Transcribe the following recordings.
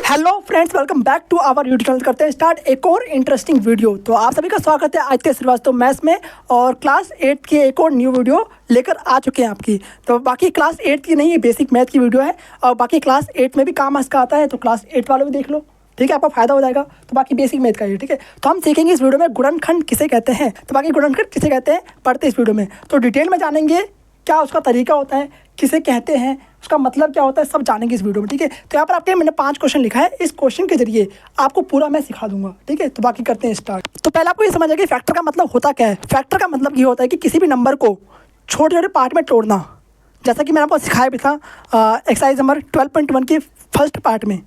Hello friends, welcome back to our YouTube channel. करते हैं start एक और इंटरेस्टिंग वीडियो। तो आप सभी का स्वागत है आदित्य श्रीवास्तव मैथ्स में, और क्लास 8 की एक और न्यू वीडियो लेकर आ चुके हैं आपकी। तो बाकी क्लास 8 की नहीं, ये बेसिक मैथ की वीडियो है, और बाकी क्लास 8 में भी काम इसका आता है, तो क्लास 8 वालों भी देख लो, ठीक है, आपका फायदा हो जाएगा। तो बाकी बेसिक मैथ का ये, ठीक है। तो हम सीखेंगे इस वीडियो में गुणनखंड किसे कहते हैं, तो बाकी गुणनखंड किसे कहते हैं पढ़ते इस वीडियो में। तो डिटेल में जानेंगे क्या उसका तरीका होता है, किसे कहते हैं, उसका मतलब क्या होता है, सब जानेंगे इस वीडियो में, ठीक है। तो यहाँ पर आपके मैंने 5 क्वेश्चन लिखा है, इस क्वेश्चन के जरिए आपको पूरा मैं सिखा दूंगा, ठीक है। तो बाकी करते हैं स्टार्ट। तो पहले आपको ये समझ आएगा कि फैक्टर का मतलब होता क्या है। फैक्टर का मतलब ये होता है कि किसी भी नंबर को छोटे छोटे पार्ट में तोड़ना, जैसा कि मैंने आपको सिखाया भी था एक्सरसाइज नंबर 12.1 के फर्स्ट पार्ट में।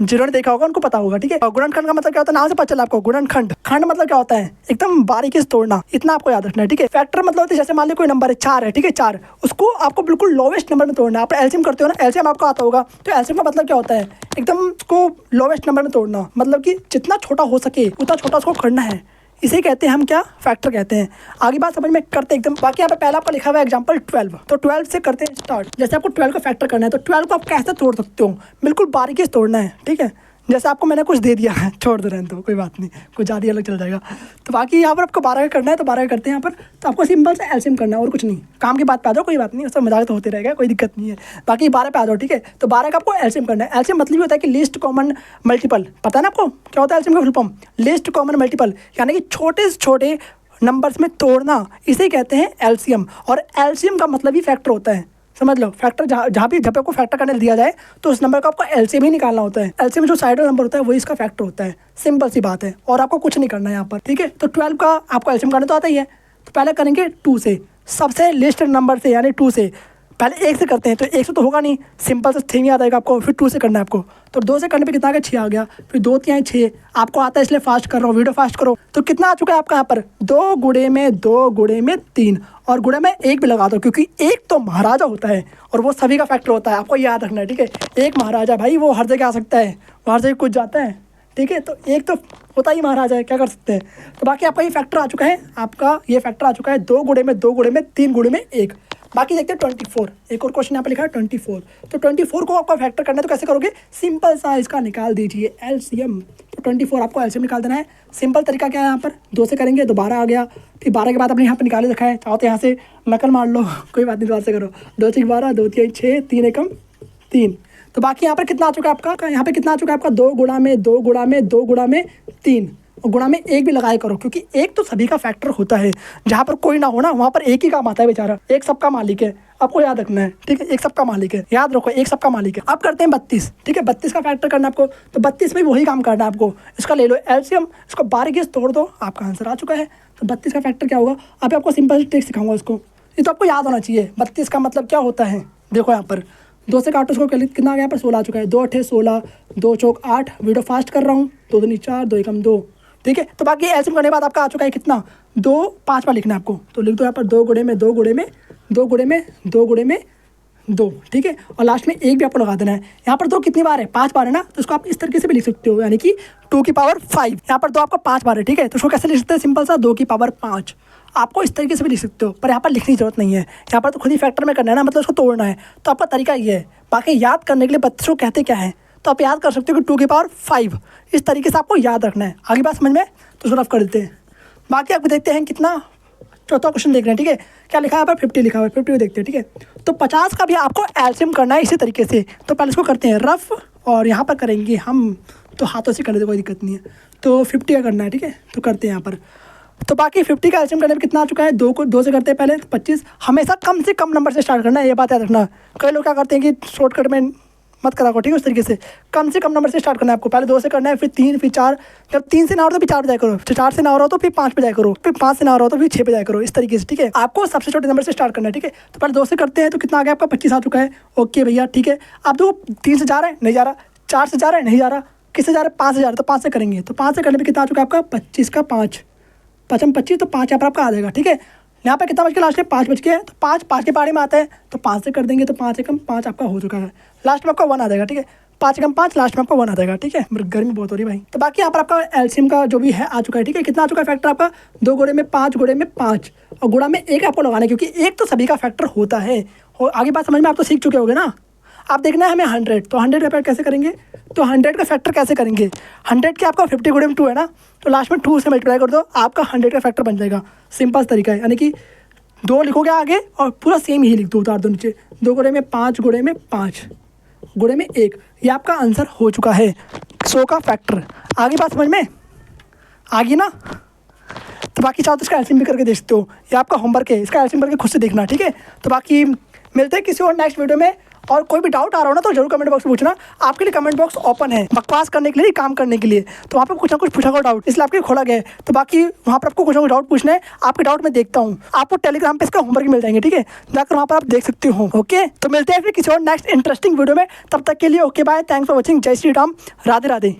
जिन्होंने देखा होगा उनको पता होगा, ठीक है। और गुणनखंड का मतलब क्या होता है, नाम से पता चला आपको। गुणनखंड, खंड मतलब क्या होता है, एकदम बारीकी से तोड़ना, इतना आपको याद रखना है, ठीक है। फैक्टर मतलब होता है, जैसे मान लो कोई नंबर है 4 है, ठीक है, 4, उसको आपको बिल्कुल लोवेस्ट नंबर में तोड़ना है। आप एलसीएम करते हो ना, एलसीएम आपको आता होगा। तो एलसीएम का मतलब क्या होता है, एकदम उसको लोवेस्ट नंबर में तोड़ना, मतलब कि जितना छोटा हो सके उतना छोटा उसको करना है। इसे कहते हैं हम क्या, फैक्टर कहते हैं। आगे बात समझ में करते एकदम। बाकी यहाँ पे पहला आपका लिखा हुआ है एग्जांपल 12, तो 12 से करते हैं स्टार्ट। जैसे आपको 12 का फैक्टर करना है, तो 12 को आप कैसे तोड़ सकते हो, बिल्कुल बारीकी से तोड़ना है, ठीक है। जैसे आपको मैंने कुछ दे दिया है, छोड़ दे रहे हैं तो कोई बात नहीं, कुछ ज़्यादा अलग चल जाएगा। तो बाकी यहाँ पर आपको 12 का करना है, तो 12 का करते हैं यहाँ पर। तो आपको सिंपल से एलसीएम करना है और कुछ नहीं। काम की बात पे आ जाओ, कोई बात नहीं, उसका मजाक तो होते रहेगा, कोई दिक्कत नहीं है। बाकी 12 पे आ जाओ, ठीक है। तो 12 का आपको एलसीएम करना है। एलसीएम मतलब ये होता है कि लीस्ट कॉमन मल्टीपल। पता है ना आपको क्या होता है एलसीएम का full form, least common multiple, यानी कि छोटे से छोटे नंबर्स में तोड़ना, इसे कहते हैं एलसीएम। और एलसीएम का मतलब ही फैक्टर होता है, समझ लो। फैक्टर जहाँ भी जब आपको फैक्टर करने दिया जाए तो उस नंबर का आपको एलसीएम ही निकालना होता है। एलसीएम जो साइड नंबर होता है वही इसका फैक्टर होता है। सिंपल सी बात है, और आपको कुछ नहीं करना है यहाँ पर, ठीक है। तो 12 का आपको एलसीएम करना तो आता ही है। तो पहले करेंगे 2 से, सबसे लिस्ट नंबर से, यानी 2 से। पहले 1 से करते हैं, तो 1 से तो होगा नहीं, सिंपल से 3 याद आएगा आपको। फिर 2 से करना है आपको, तो 2 से करने पे कितना आ गया, 6 आ गया। फिर 2 3 6 आपको आता है, इसलिए फास्ट कर रहा हूँ, वीडियो फास्ट करो। तो कितना आ चुका है आपका यहाँ पर, 2 गुणे में 2 गुणे में 3, और गुणे में 1 भी लगा दो, क्योंकि 1 तो महाराजा होता है और वो सभी का फैक्टर होता है, आपको याद रखना है, ठीक है। 1 महाराजा भाई, वो हर जगह आ सकता है, वो हर जगह कुछ जाता है, ठीक है। तो 1 तो होता ही महाराजा है, क्या कर सकते हैं। तो बाकी आपका ये फैक्टर आ चुका है, आपका ये फैक्टर आ चुका है 2 गुणे में 2 गुणे में 3 गुणे में 1। बाकी देखते हैं 24, एक और क्वेश्चन यहाँ पे लिखा है 24। तो 24 को आपका फैक्टर करना है, तो कैसे करोगे, सिंपल सा इसका निकाल दीजिए एलसीएम। तो 24 आपको एलसीएम निकाल देना है। सिंपल तरीका क्या है, यहाँ पर 2 से करेंगे तो 12 आ गया। फिर 12 के बाद आपने यहाँ पर निकाले रखा है, चाहो तो यहाँ से नकल मार लो, कोई बात नहीं, दोबारा से करो। 2 6 12, 2 3 6, 3 एकम 3। तो बाकी यहाँ पर कितना आ चुका है आपका, यहाँ पे कितना आ चुका है आपका, 2 गुणा में 2 गुणा में 2 गुणा में 3, और गुणा में 1 भी लगाए करो, क्योंकि 1 तो सभी का फैक्टर होता है। जहाँ पर कोई ना हो ना, वहाँ पर 1 ही काम आता है बेचारा। 1 सबका मालिक है, आपको याद रखना है, ठीक है। 1 सबका मालिक है, याद रखो, 1 सबका मालिक है। अब करते हैं 32, ठीक है। 32 का फैक्टर करना आपको, तो 32 में वही काम करना है आपको। इसका ले लो एलसीएम, इसको बारीकी से तोड़ दो, आपका आंसर आ चुका है। तो 32 का फैक्टर क्या होगा, अभी आपको सिंपल ट्रिक सिखाऊंगा इसको, ये तो आपको याद होना चाहिए। 32 का मतलब क्या होता है, देखो यहाँ पर 2 से काटो, उसको कितना आ गया यहाँ पर, 16 आ चुका है। 2 8 16, 2 चौक 8, वीडियो फास्ट कर रहा हूँ। 2 दूनी 4, 2 एकम 2, ठीक है। तो बाकी एलसीएम करने के बाद आपका आ चुका है कितना, 2 5 बार लिखना है आपको। तो लिख दो यहाँ पर 2 गुणे में 2 गुणे में 2 गुणे में 2 गुणे में 2, ठीक है। और लास्ट में 1 भी आपको लगा देना है। यहाँ पर 2 कितनी बार है, 5 बार है ना, तो इसको आप इस तरीके से भी लिख सकते हो, यानी कि 2 की पावर 5। यहाँ पर 2 आपको 5 बार है, ठीक है। तो उसको कैसे लिख सकते हैं, सिंपल सा 2 की पावर 5। आपको इस तरीके से भी लिख सकते हो, पर यहाँ पर लिखने की जरूरत नहीं है। यहाँ पर तो खुद ही फैक्टर में करना है ना, मतलब उसको तोड़ना है। तो आपका तरीका ये है। बाकी याद करने के लिए 32 को कहते क्या है, तो आप याद कर सकते हो कि 2 की पावर 5, इस तरीके से आपको याद रखना है। आगे बात समझ में, तो उसको रफ कर देते हैं। बाकी आप देखते हैं कितना, चौथा क्वेश्चन देख रहे हैं, ठीक है। क्या लिखा है यहाँ पर, 50 लिखा हुआ है, 50 देखते हैं, ठीक है। तो 50 का भी आपको एलसीएम करना है इसी तरीके से। तो पहले इसको करते हैं रफ, और यहाँ पर करेंगे हम तो हाथों से कर लेते, कोई दिक्कत नहीं है। तो 50 का करना है, ठीक है। तो करते हैं यहाँ पर। तो बाकी 50 का एलसीएम करने में कितना आ चुका है, 2 से करते हैं पहले, तो 25। हमेशा कम से कम नंबर से स्टार्ट करना है, ये बात याद रखना। कई लोग क्या करते हैं कि शॉर्टकट में मत करा करो, ठीक है। उस तरीके से कम नंबर से स्टार्ट करना है आपको। पहले 2 से करना है, फिर 3, फिर 4। जब 3 से ना हो तो फिर 4 पे जाया करो, फिर 4 से ना हो रहा तो फिर 5 पे जाया करो, फिर 5 से ना हो रहा तो फिर 6 पे जाया करो, इस तरीके से, ठीक है। आपको सबसे छोटे नंबर से स्टार्ट करना है, ठीक है। तो पहले 2 से करते हैं, तो कितना आ गया आपका, 25 आ चुका है। ओके भैया, ठीक है। आप देखो 3 से जा रहा है, नहीं जा रहा, 4 से जा रहा है, नहीं जा रहा, किससे जा रहा है, 5 से जा रहा है, तो 5 से करेंगे। तो 5 से करने पर कितना आ चुका है आपका, 25 का 5, 5 25, तो 5 यहाँ पर आपका आ जाएगा, ठीक है। यहाँ पे कितना बच गया, लास्ट में 5 बच गया है। तो 5 के बारे में आता है, तो 5 से कर देंगे, तो 5 एकम 5 आपका हो चुका है। लास्ट में आपका 1 आ जाएगा, ठीक है। 5 एकम 5, लास्ट में आपका 1 आ जाएगा, ठीक है। गर्मी बहुत हो रही है भाई। तो बाकी यहाँ पर आपका एलसीएम का जो भी है आ चुका है, ठीक है। कितना आ चुका है फैक्टर आपका, 2 गुणे में 5 गुणे में 5, और गुणा में 1 आपको लगाना है, क्योंकि 1 तो सभी का फैक्टर होता है। और आगे बात समझ में आप तो सीख चुके होगे ना। आप देखना है हमें 100, तो 100 का कैसे करेंगे, तो 100 का फैक्टर कैसे करेंगे, 100 के आपका 50 गुणे में 2 है ना, तो लास्ट में 2 से मल्टीप्लाई कर दो, आपका 100 का फैक्टर बन जाएगा। सिंपल तरीका है, यानी कि 2 लिखोगे आगे और पूरा सेम ही लिख दो, उतार दो नीचे, 2 गुणे में 5 गुणे में 5 गुणे में 1, ये आपका आंसर हो चुका है 100 का फैक्टर। आगे बात समझ में आ गई ना। तो बाकी चाहो तो इसका एल्सियम भी करके देख सकते हो, ये आपका होमवर्क है, इसका एल्सियम करके खुद से देखना, ठीक है। तो बाकी मिलते हैं किसी और नेक्स्ट वीडियो में, और कोई भी डाउट आ रहा हो ना तो जरूर कमेंट बॉक्स में पूछना, आपके लिए कमेंट बॉक्स ओपन है, बकवास करने के लिए, काम करने के लिए। तो वहाँ पर कुछ ना कुछ पूछा होगा डाउट, इसलिए आपके लिए खोला गया है। तो बाकी वहाँ पर आपको कुछ ना कुछ डाउट पूछना है, आपके डाउट मैं देखता हूँ, आपको टेलीग्राम पे इसका होमवर्क मिल जाएंगे, ठीक है, जाकर वहाँ पर आप देख सकते हो। ओके, तो मिलते हैं फिर किसी और नेक्स्ट इंटरेस्टिंग वीडियो में, तब तक के लिए okay bye, thanks for watching, जय श्री राम, राधे राधे।